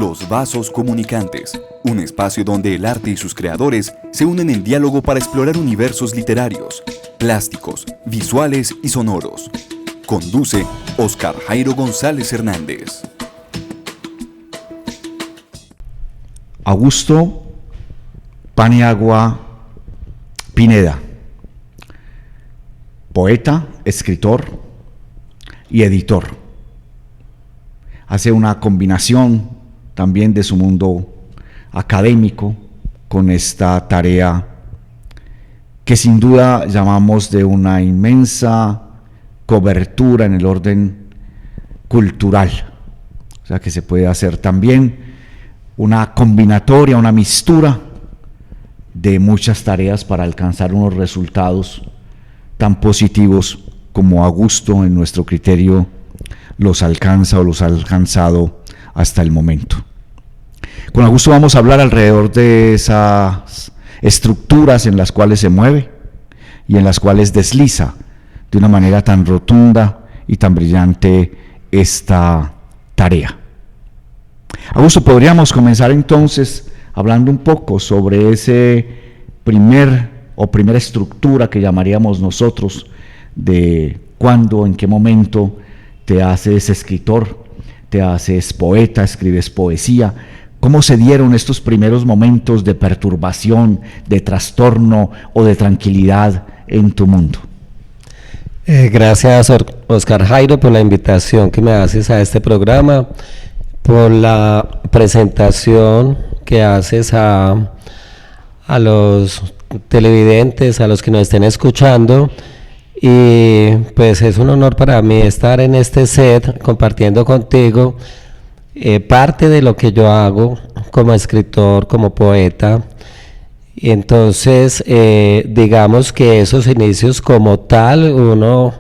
Los Vasos Comunicantes, un espacio donde el arte y sus creadores se unen en diálogo para explorar universos literarios, plásticos, visuales y sonoros. Conduce Oscar Jairo González Hernández. Augusto Paniagua Pineda, poeta, escritor y editor. Hace una combinación también de su mundo académico con esta tarea que sin duda llamamos de una inmensa cobertura en el orden cultural. O sea que se puede hacer también una combinatoria, una mistura de muchas tareas para alcanzar unos resultados tan positivos como Augusto, en nuestro criterio, los alcanza o los ha alcanzado hasta el momento. Con Augusto vamos a hablar alrededor de esas estructuras en las cuales se mueve y en las cuales desliza de una manera tan rotunda y tan brillante esta tarea. Augusto, podríamos comenzar entonces hablando un poco sobre ese primera estructura que llamaríamos nosotros de cuándo, en qué momento te haces escritor, te haces poeta, escribes poesía. ¿Cómo se dieron estos primeros momentos de perturbación, de trastorno o de tranquilidad en tu mundo? Gracias, Oscar Jairo, por la invitación que me haces a este programa, por la presentación que haces a los televidentes, a los que nos estén escuchando. Y pues es un honor para mí estar en este set compartiendo contigo parte de lo que yo hago como escritor, como poeta. Y entonces digamos que esos inicios como tal uno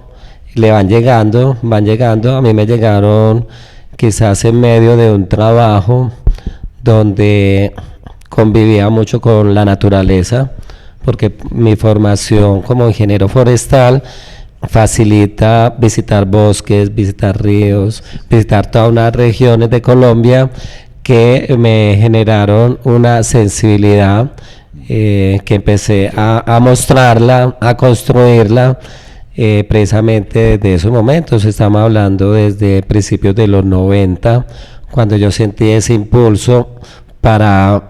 le van llegando, a mí me llegaron quizás en medio de un trabajo donde convivía mucho con la naturaleza, porque mi formación como ingeniero forestal facilita visitar bosques, visitar ríos, visitar todas unas regiones de Colombia que me generaron una sensibilidad que empecé a mostrarla, a construirla precisamente desde esos momentos. Estamos hablando desde principios de los 90, cuando yo sentí ese impulso para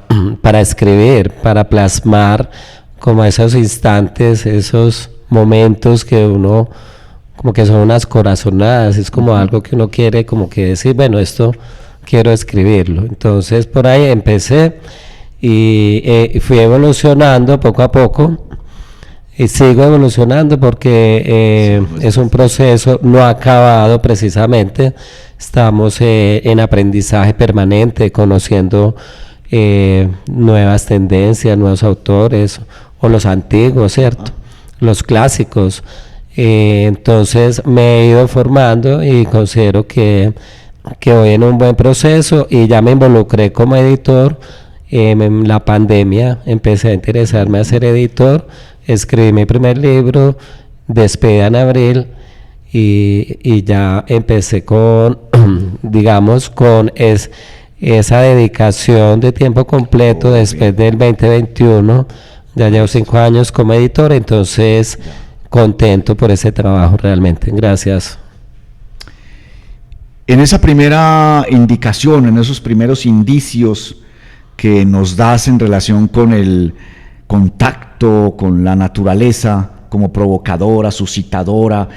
escribir, para plasmar como esos instantes, esos momentos que uno, como que son unas corazonadas, es como algo que uno quiere como que decir, bueno, esto quiero escribirlo. Entonces por ahí empecé y fui evolucionando poco a poco y sigo evolucionando porque es un proceso no acabado precisamente. Estamos en aprendizaje permanente, conociendo nuevas tendencias, nuevos autores, o los antiguos, ¿cierto? Los clásicos. Entonces me he ido formando y considero que voy en un buen proceso, y ya me involucré como editor. En la pandemia empecé a interesarme a ser editor, escribí mi primer libro, Despedida en abril, y ya empecé con, digamos, con esa dedicación de tiempo completo después del 2021. Ya llevo 5 años como editor, entonces contento por ese trabajo realmente. Gracias. En esa primera indicación, en esos primeros indicios que nos das en relación con el contacto con la naturaleza como provocadora, suscitadora,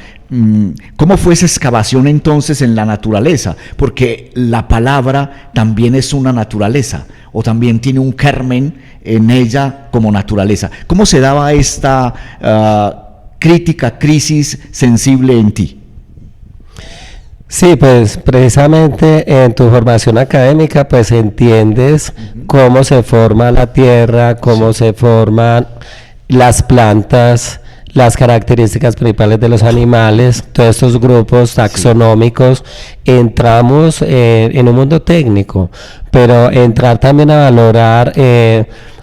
¿cómo fue esa excavación entonces en la naturaleza? Porque la palabra también es una naturaleza, o también tiene un germen en ella como naturaleza. ¿Cómo se daba esta crisis sensible en ti? Sí, pues precisamente en tu formación académica pues entiendes cómo se forma la tierra, cómo se forman las plantas, las características principales de los animales, todos estos grupos taxonómicos. Entramos en un mundo técnico, pero entrar también a valorar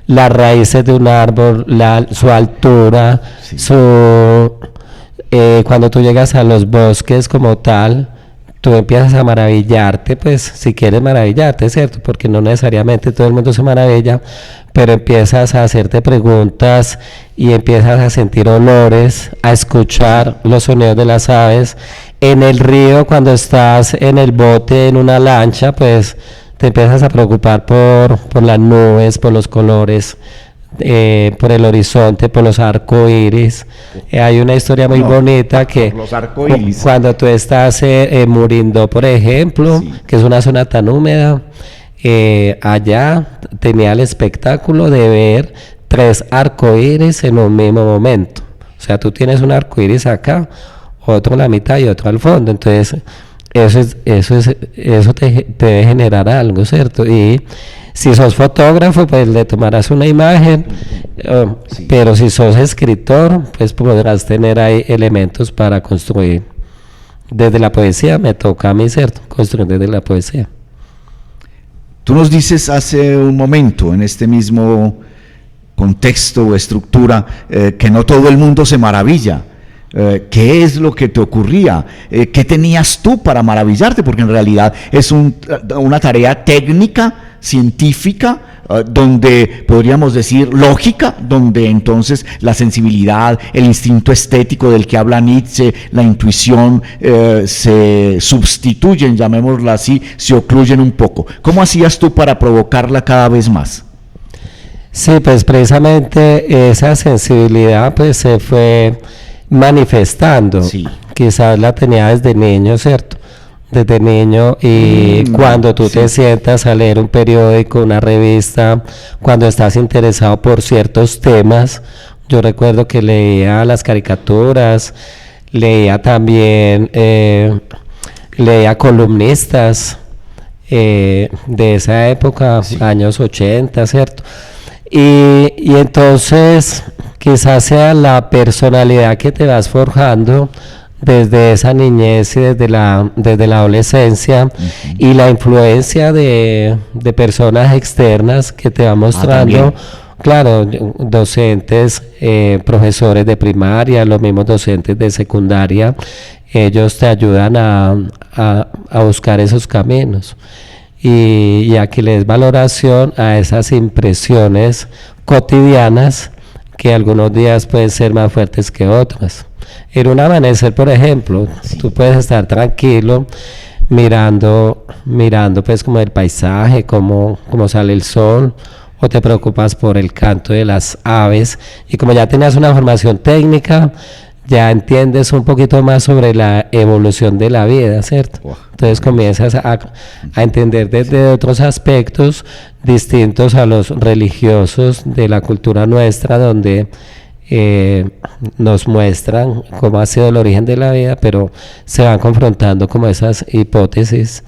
las raíces de un árbol, su altura, cuando tú llegas a los bosques como tal, tú empiezas a maravillarte, pues si quieres maravillarte, ¿cierto? Porque no necesariamente todo el mundo se maravilla, pero empiezas a hacerte preguntas y empiezas a sentir olores, a escuchar los sonidos de las aves. En el río, cuando estás en el bote, en una lancha, pues te empiezas a preocupar por las nubes, por los colores, por el horizonte, por los arcoíris. Hay una historia muy bonita que los arcoíris. Cuando tú estás en Murindo, por ejemplo, sí, que es una zona tan húmeda, allá tenía el espectáculo de ver 3 arcoíris en un mismo momento. O sea, tú tienes un arcoíris acá, otro en la mitad y otro al fondo. Entonces, eso te debe generar algo, ¿cierto? Y si sos fotógrafo, pues le tomarás una imagen, sí, pero si sos escritor, pues podrás tener ahí elementos para construir. Desde la poesía me toca a mí, ¿cierto? Construir desde la poesía. Tú nos dices hace un momento, en este mismo contexto o estructura, que no todo el mundo se maravilla. ¿Qué es lo que te ocurría? ¿Qué tenías tú para maravillarte? Porque en realidad es una tarea técnica, científica, donde podríamos decir lógica, donde entonces la sensibilidad, el instinto estético del que habla Nietzsche, la intuición se sustituyen, llamémosla así, se ocluyen un poco. ¿Cómo hacías tú para provocarla cada vez más? Sí, pues precisamente esa sensibilidad pues se fue manifestando. Sí. Quizás la tenía desde niño, ¿cierto? Desde niño, y cuando tú te sientas a leer un periódico, una revista, cuando estás interesado por ciertos temas, yo recuerdo que leía las caricaturas, leía también, leía columnistas de esa época, sí, años 80, ¿cierto? Y entonces quizás sea la personalidad que te vas forjando desde esa niñez y desde la adolescencia, y la influencia de personas externas que te va mostrando, claro, docentes, profesores de primaria, los mismos docentes de secundaria, ellos te ayudan a buscar esos caminos y a que les des valoración a esas impresiones cotidianas que algunos días pueden ser más fuertes que otros. En un amanecer, por ejemplo, sí, tú puedes estar tranquilo mirando pues como el paisaje, cómo sale el sol, o te preocupas por el canto de las aves, y como ya tenías una formación técnica, ya entiendes un poquito más sobre la evolución de la vida, ¿cierto? Entonces comienzas a entender desde otros aspectos distintos a los religiosos de la cultura nuestra, donde nos muestran cómo ha sido el origen de la vida, pero se van confrontando como esas hipótesis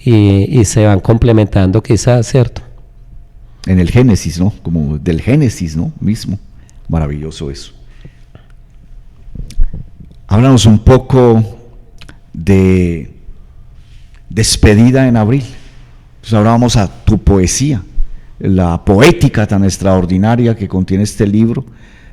y se van complementando quizás, ¿cierto? En el Génesis, ¿no? Como del Génesis, ¿no? Mismo. Maravilloso eso. Háblanos un poco de Despedida en Abril. Pues ahora vamos a tu poesía, la poética tan extraordinaria que contiene este libro,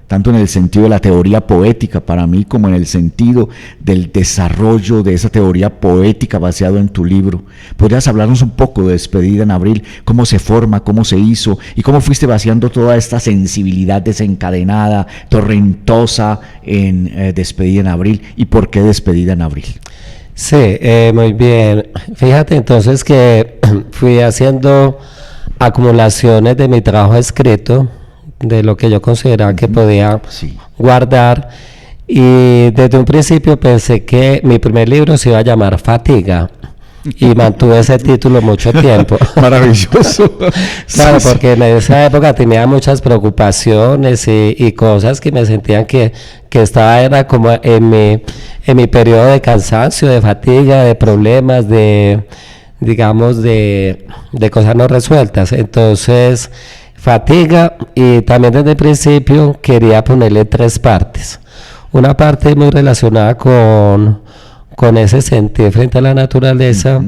tanto en el sentido de la teoría poética para mí, como en el sentido del desarrollo de esa teoría poética basado en tu libro. ¿Podrías hablarnos un poco de Despedida en Abril? ¿Cómo se forma, cómo se hizo y cómo fuiste vaciando toda esta sensibilidad desencadenada, torrentosa en Despedida en Abril? ¿Y por qué Despedida en Abril? Sí, muy bien. Fíjate entonces que fui haciendo acumulaciones de mi trabajo escrito, de lo que yo consideraba que podía guardar, y desde un principio pensé que mi primer libro se iba a llamar Fatiga, y mantuve ese título mucho tiempo. Maravilloso. Claro, porque en esa época tenía muchas preocupaciones y cosas que me sentían que era como en mi periodo de cansancio, de fatiga, de problemas, digamos, de cosas no resueltas. Entonces, Fatiga, y también desde el principio quería ponerle 3 partes. Una parte muy relacionada con ese sentir frente a la naturaleza,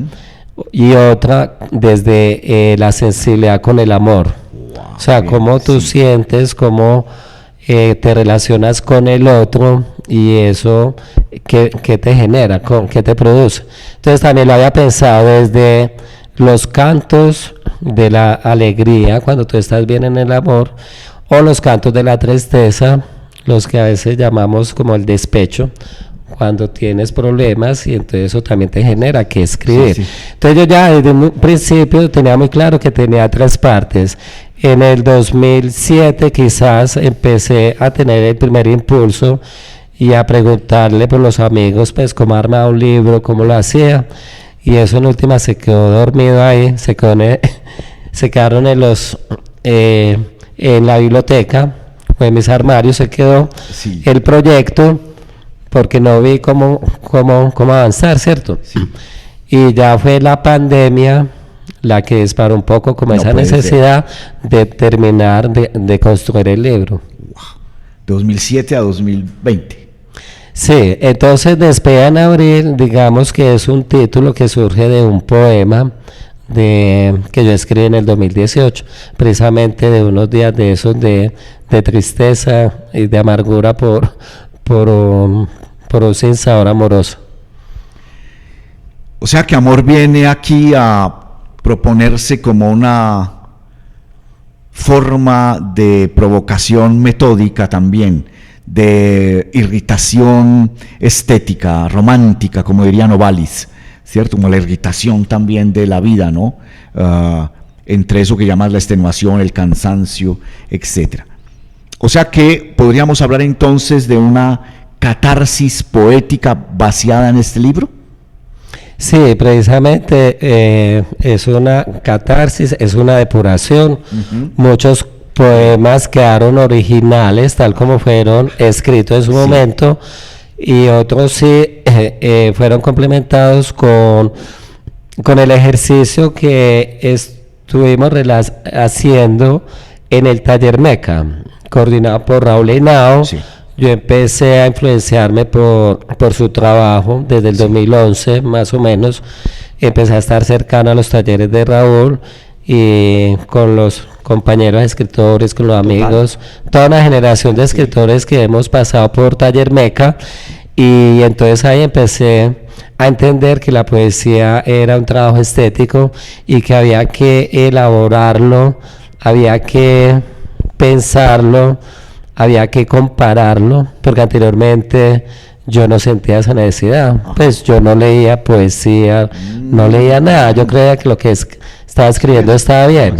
y otra desde la sensibilidad con el amor. O sea, cómo tú sientes, cómo te relacionas con el otro y eso, ¿qué te genera? ¿Qué te produce? Entonces también lo había pensado desde los cantos de la alegría, cuando tú estás bien en el amor, o los cantos de la tristeza, los que a veces llamamos como el despecho, cuando tienes problemas, y entonces eso también te genera que escribir. Sí, sí. Entonces yo ya desde un principio tenía muy claro que tenía 3 partes. En el 2007 quizás empecé a tener el primer impulso y a preguntarle por los amigos, pues cómo armaba un libro, cómo lo hacía, y eso en última se quedó dormido ahí, se quedaron en la biblioteca, o en mis armarios se quedó el proyecto, porque no vi cómo avanzar, ¿cierto? Sí. Y ya fue la pandemia la que disparó un poco como esa necesidad de terminar de construir el libro. Wow. 2007 a 2020. Sí, entonces Despedida en Abril, digamos que es un título que surge de un poema que yo escribí en el 2018, precisamente de unos días de esos de tristeza y de amargura por un sinsabor amoroso. O sea que amor viene aquí a proponerse como una forma de provocación metódica también, de irritación estética, romántica, como diría Novalis, ¿cierto? Como la irritación también de la vida, ¿no? Entre eso que llamas la extenuación, el cansancio, etc. O sea que podríamos hablar entonces de una catarsis poética vaciada en este libro. Sí, precisamente es una catarsis, es una depuración. Uh-huh. Muchos poemas quedaron originales, tal como fueron escritos en su momento, y otros sí fueron complementados con el ejercicio que estuvimos haciendo en el taller Meca, coordinado por Raúl Henao. Sí. Yo empecé a influenciarme por su trabajo desde el 2011, más o menos. Empecé a estar cercano a los talleres de Raúl y con los compañeros escritores, con los amigos, toda una generación de escritores que hemos pasado por Taller Meca, y entonces ahí empecé a entender que la poesía era un trabajo estético y que había que elaborarlo, había que pensarlo, había que compararlo, porque anteriormente yo no sentía esa necesidad. Pues yo no leía poesía, no leía nada, yo creía que lo que estaba escribiendo estaba bien.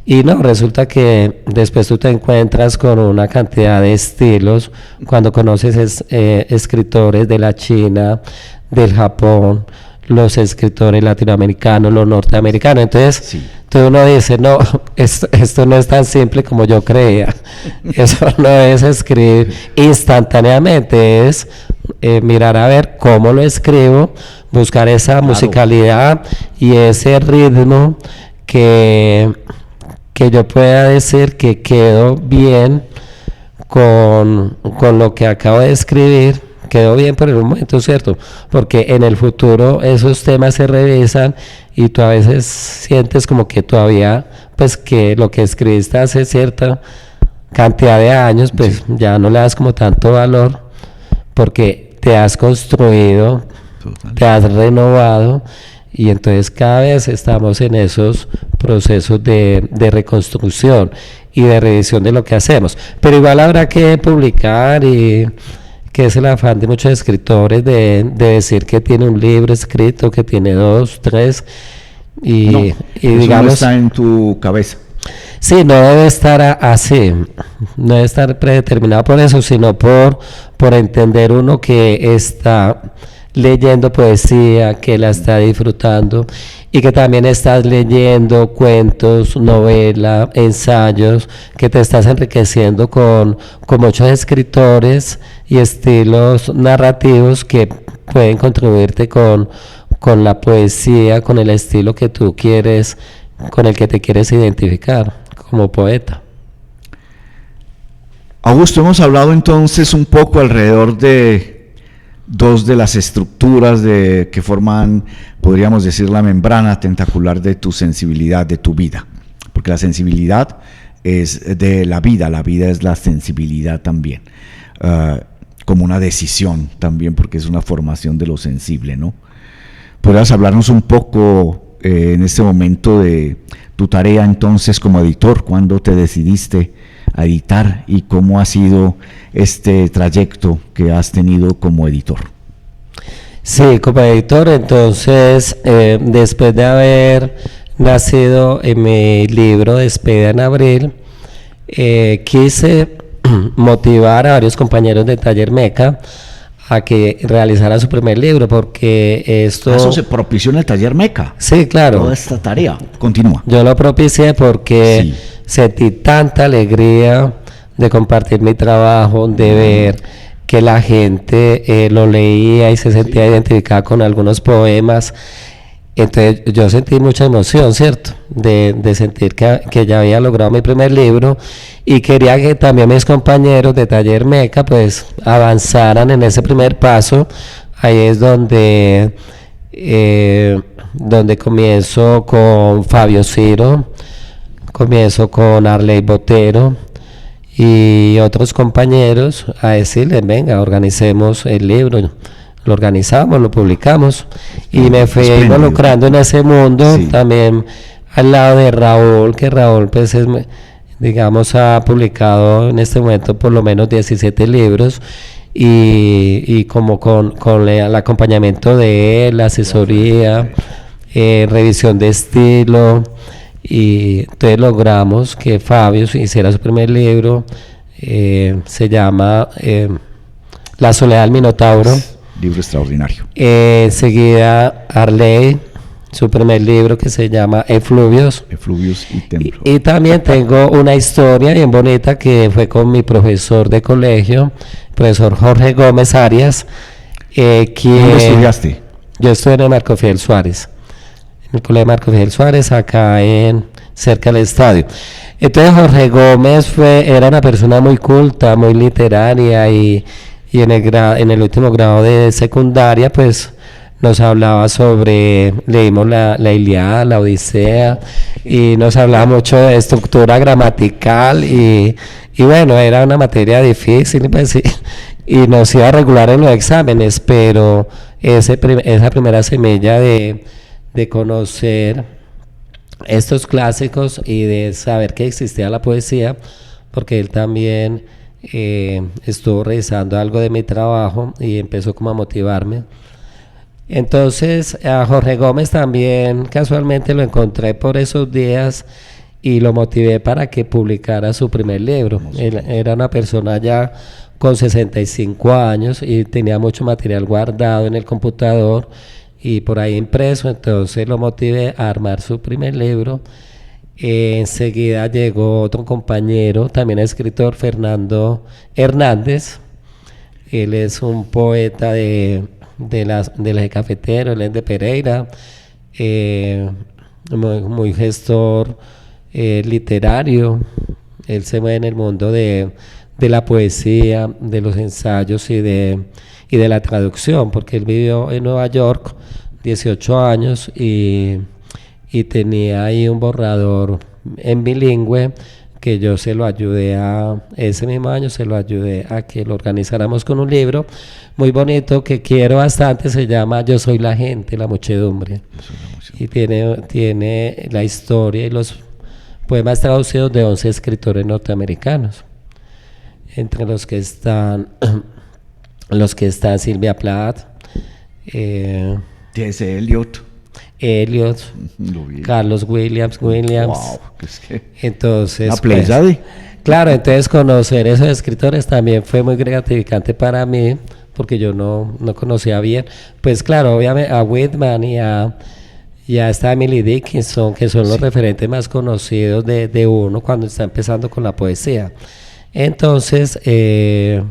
Y no, resulta que después tú te encuentras con una cantidad de estilos, cuando conoces escritores de la China, del Japón, los escritores latinoamericanos, los norteamericanos. Entonces, uno dice, no, esto no es tan simple como yo creía. Eso no es escribir instantáneamente, es mirar a ver cómo lo escribo, buscar esa musicalidad y ese ritmo que yo pueda decir que quedó bien con lo que acabo de escribir. Quedó bien por el momento, ¿cierto? Porque en el futuro esos temas se revisan y tú a veces sientes como que todavía, pues que lo que escribiste hace cierta cantidad de años, pues ya no le das como tanto valor, porque te has construido, te has renovado, y entonces cada vez estamos en esos procesos de reconstrucción y de revisión de lo que hacemos. Pero igual habrá que publicar, y que es el afán de muchos escritores de decir que tiene un libro escrito, que tiene 2, 3, y digamos, no está en tu cabeza. Sí, no debe estar así, no debe estar predeterminado por eso, sino por entender uno que está leyendo poesía, que la está disfrutando, y que también estás leyendo cuentos, novela, ensayos, que te estás enriqueciendo con muchos escritores y estilos narrativos que pueden contribuirte con la poesía, con el estilo que tú quieres, con el que te quieres identificar como poeta. Augusto, hemos hablado entonces un poco alrededor de 2 de las estructuras que forman, podríamos decir, la membrana tentacular de tu sensibilidad, de tu vida, porque la sensibilidad es de la vida es la sensibilidad también. como una decisión también, porque es una formación de lo sensible, ¿no? ¿Podrías hablarnos un poco en este momento de tu tarea entonces como editor? ¿Cuándo te decidiste a editar y cómo ha sido este trayecto que has tenido como editor? Sí, como editor, entonces, después de haber nacido en mi libro Despedida en Abril, quise motivar a varios compañeros de Taller Meca a que realizaran su primer libro, porque esto... Eso se propició en el Taller Meca. Sí, claro. Toda esta tarea. Continúa. Yo lo propicié porque Sí. sentí tanta alegría de compartir mi trabajo, de ver que la gente lo leía y se sentía identificada con algunos poemas. Entonces yo sentí mucha emoción, ¿cierto? De sentir que ya había logrado mi primer libro, y quería que también mis compañeros de Taller Meca pues avanzaran en ese primer paso. Ahí es donde comienzo con Fabio Ciro, comienzo con Arley Botero y otros compañeros a decirles, venga, organicemos el libro. Lo organizamos, lo publicamos, y me fui involucrando en ese mundo, sí. También al lado de Raúl, que Raúl pues es, digamos, ha publicado en este momento por lo menos 17 libros, y como con el acompañamiento de él, la asesoría, revisión de estilo, y entonces logramos que Fabio hiciera su primer libro, se llama La soledad del Minotauro. Libro extraordinario. Enseguida Arley, su primer libro que se llama Efluvios. Efluvios y Templo. Y también tengo una historia bien bonita que fue con mi profesor de colegio, profesor Jorge Gómez Arias. ¿Dónde estudiaste? Yo estudié en el Marco Fidel Suárez, en el colegio Marco Fidel Suárez, acá cerca del estadio. Entonces Jorge Gómez era una persona muy culta, muy literaria, y en el último grado de secundaria pues nos hablaba leímos la Ilíada, la Odisea, y nos hablaba mucho de estructura gramatical, y bueno, era una materia difícil pues, y nos iba a regular en los exámenes, pero esa primera semilla de conocer estos clásicos y de saber que existía la poesía, porque él también estuvo revisando algo de mi trabajo y empezó como a motivarme. Entonces a Jorge Gómez también casualmente lo encontré por esos días y lo motivé para que publicara su primer libro. Él era una persona ya con 65 años y tenía mucho material guardado en el computador y por ahí impreso, entonces lo motivé a armar su primer libro. Enseguida llegó otro compañero, también escritor, Fernando Hernández. Él es un poeta del eje cafetero, él es de Pereira, muy gestor literario. Él se mueve en el mundo de la poesía, de los ensayos y de la traducción, porque él vivió en Nueva York 18 años y tenía ahí un borrador en bilingüe que yo ese mismo año se lo ayudé a que lo organizáramos con un libro muy bonito que quiero bastante, se llama Yo soy la gente, la muchedumbre, y tiene la historia y los poemas traducidos de 11 escritores norteamericanos, entre los que están Sylvia Plath, T.S. Eliot, Carlos Williams. Wow, Entonces, claro, entonces conocer esos escritores también fue muy gratificante para mí, porque yo no conocía bien, pues claro, obviamente a Whitman y a esta Emily Dickinson, que son los referentes más conocidos de uno cuando está empezando con la poesía. Entonces fue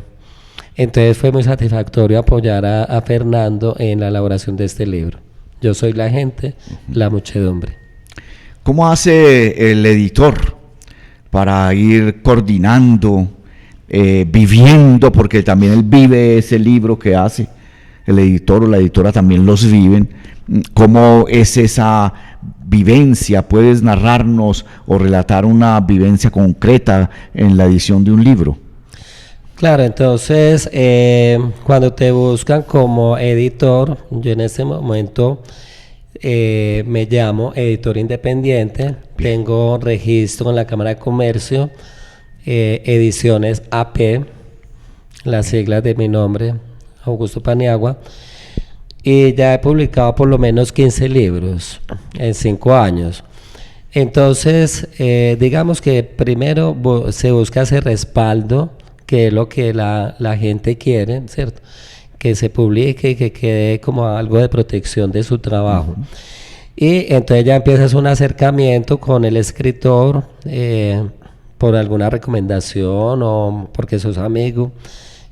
muy satisfactorio apoyar a Fernando en la elaboración de este libro. Yo soy la gente, la muchedumbre. ¿Cómo hace el editor para ir coordinando, viviendo, porque también él vive ese libro que hace, el editor o la editora también los viven? ¿Cómo es esa vivencia? ¿Puedes narrarnos o relatar una vivencia concreta en la edición de un libro? Claro, entonces cuando te buscan como editor, yo en este momento me llamo editor independiente, tengo registro en la Cámara de Comercio, ediciones AP, las siglas de mi nombre, Augusto Paniagua, y ya he publicado por lo menos 15 libros en 5 años. Entonces, digamos que primero se busca ese respaldo, que es lo que la gente quiere, ¿cierto? Que se publique y que quede como algo de protección de su trabajo. Y entonces ya empiezas un acercamiento con el escritor por alguna recomendación o porque sos amigo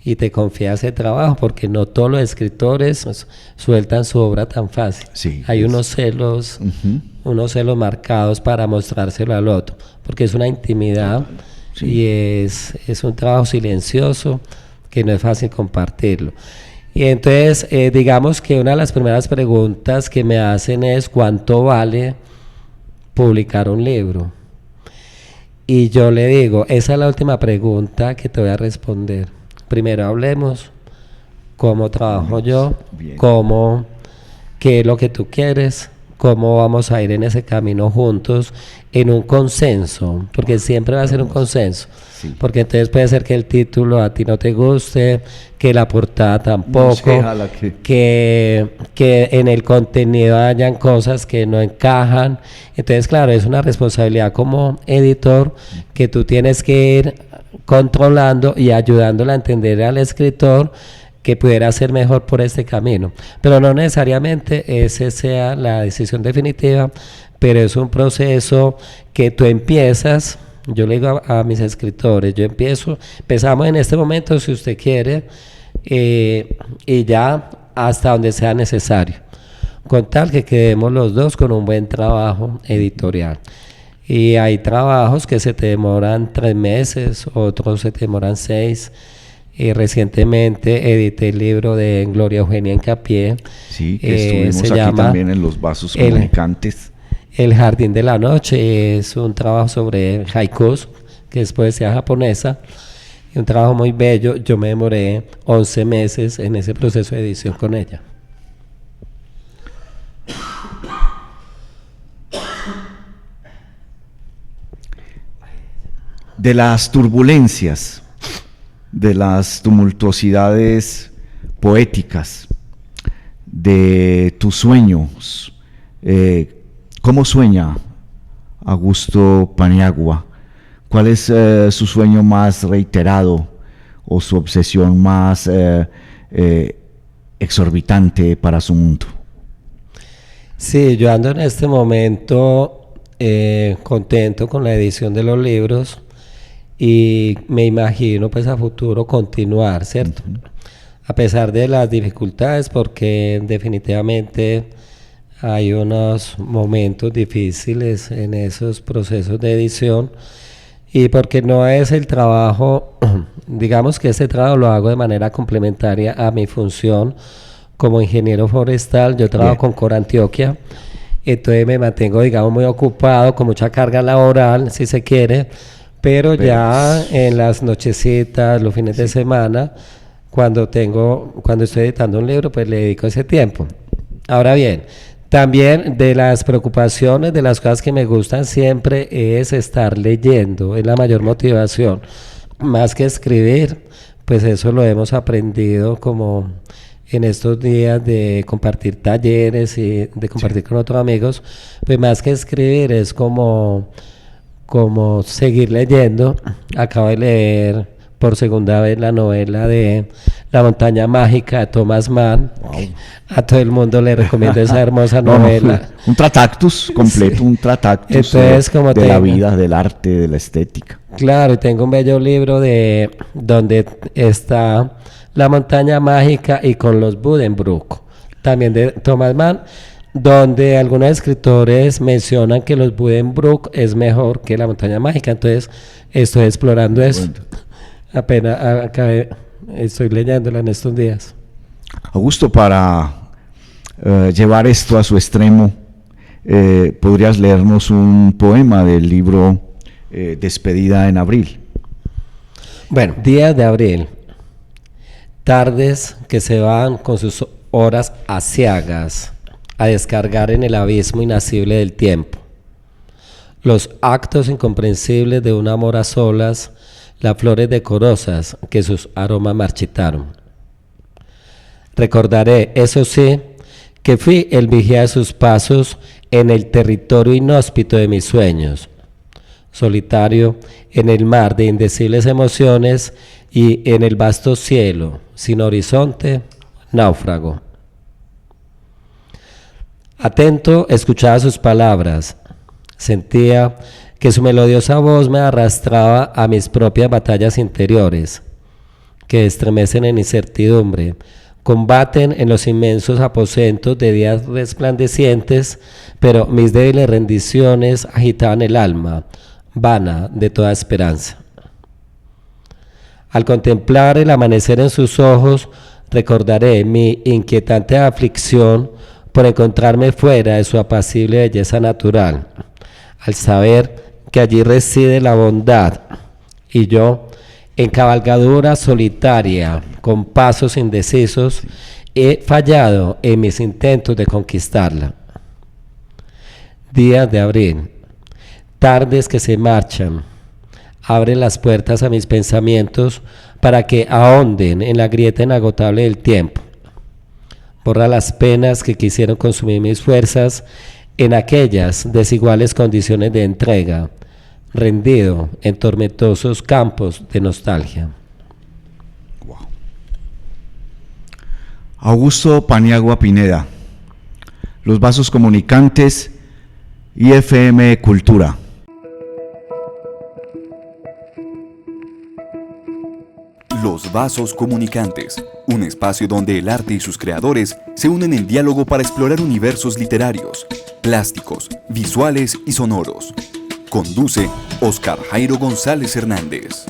y te confía ese trabajo, porque no todos los escritores sueltan su obra tan fácil. Sí, hay unos celos marcados para mostrárselo al otro, porque es una intimidad y es un trabajo silencioso que no es fácil compartirlo. Y entonces, digamos que una de las primeras preguntas que me hacen es ¿cuánto vale publicar un libro? Y yo le digo, esa es la última pregunta que te voy a responder. Primero hablemos cómo trabajo yo, qué es lo que tú quieres, cómo vamos a ir en ese camino juntos, en un consenso, porque siempre va a ser un consenso. Sí. Porque entonces puede ser que el título a ti no te guste, que la portada tampoco, que en el contenido hayan cosas que no encajan. Entonces, claro, es una responsabilidad como editor que tú tienes que ir controlando y ayudándole a entender al escritor que pudiera hacer mejor por este camino. Pero no necesariamente esa sea la decisión definitiva, pero es un proceso que tú empiezas. Yo le digo a mis escritores, empezamos en este momento si usted quiere, y ya hasta donde sea necesario, con tal que quedemos los dos con un buen trabajo editorial. Y hay trabajos que se te demoran 3 meses, otros se te demoran 6. Y recientemente edité el libro de Gloria Eugenia Hincapié. Sí, que estuvimos aquí también en Los Vasos Comunicantes. El Jardín de la Noche es un trabajo sobre haikus, que es poesía japonesa. Y un trabajo muy bello. Yo me demoré 11 meses en ese proceso de edición con ella. De las turbulencias, de las tumultuosidades poéticas, de tus sueños, ¿cómo sueña Augusto Paniagua? ¿Cuál es su sueño más reiterado o su obsesión más exorbitante para su mundo? Sí, yo ando en este momento contento con la edición de los libros. Y me imagino pues a futuro continuar, ¿cierto? A pesar de las dificultades, porque definitivamente hay unos momentos difíciles en esos procesos de edición, y porque no es el trabajo, digamos que este trabajo lo hago de manera complementaria a mi función como ingeniero forestal. Yo trabajo con Cor Antioquia, entonces me mantengo, digamos, muy ocupado, con mucha carga laboral, si se quiere. Pero ya en las nochecitas, los fines de semana, cuando estoy editando un libro, pues le dedico ese tiempo. Ahora bien, también de las preocupaciones, de las cosas que me gustan siempre es estar leyendo, es la mayor motivación. Más que escribir, pues eso lo hemos aprendido como en estos días de compartir talleres y de compartir con otros amigos, pues más que escribir es como seguir leyendo. Acabo de leer por segunda vez la novela de La montaña mágica de Thomas Mann. Wow. A todo el mundo le recomiendo esa hermosa novela. Un tratactus completo, sí. Un tratactus entonces, de la vida, del arte, de la estética. Claro, y tengo un bello libro donde está La montaña mágica y con los Buddenbrook, también de Thomas Mann, donde algunos escritores mencionan que los Buddenbrook es mejor que la montaña mágica. Entonces estoy explorando eso. Bueno. Apenas estoy leyéndola en estos días. Augusto, para llevar esto a su extremo, ¿podrías leernos un poema del libro Despedida en Abril? Bueno, Días de Abril. Tardes que se van con sus horas aciagas a descargar en el abismo inacible del tiempo. Los actos incomprensibles de un amor a solas, las flores decorosas que sus aromas marchitaron. Recordaré, eso sí, que fui el vigía de sus pasos en el territorio inhóspito de mis sueños, solitario en el mar de indecibles emociones y en el vasto cielo, sin horizonte, náufrago. Atento, escuchaba sus palabras. Sentía que su melodiosa voz me arrastraba a mis propias batallas interiores, que estremecen en incertidumbre, combaten en los inmensos aposentos de días resplandecientes, pero mis débiles rendiciones agitaban el alma, vana de toda esperanza. Al contemplar el amanecer en sus ojos, recordaré mi inquietante aflicción por encontrarme fuera de su apacible belleza natural, al saber que allí reside la bondad, y yo, en cabalgadura solitaria, con pasos indecisos, he fallado en mis intentos de conquistarla. Días de abril, tardes que se marchan, abren las puertas a mis pensamientos para que ahonden en la grieta inagotable del tiempo. Borra las penas que quisieron consumir mis fuerzas en aquellas desiguales condiciones de entrega, rendido en tormentosos campos de nostalgia. Wow. Augusto Paniagua Pineda, Los Vasos Comunicantes, IFM Cultura. Los Vasos Comunicantes, un espacio donde el arte y sus creadores se unen en diálogo para explorar universos literarios, plásticos, visuales y sonoros. Conduce Oscar Jairo González Hernández.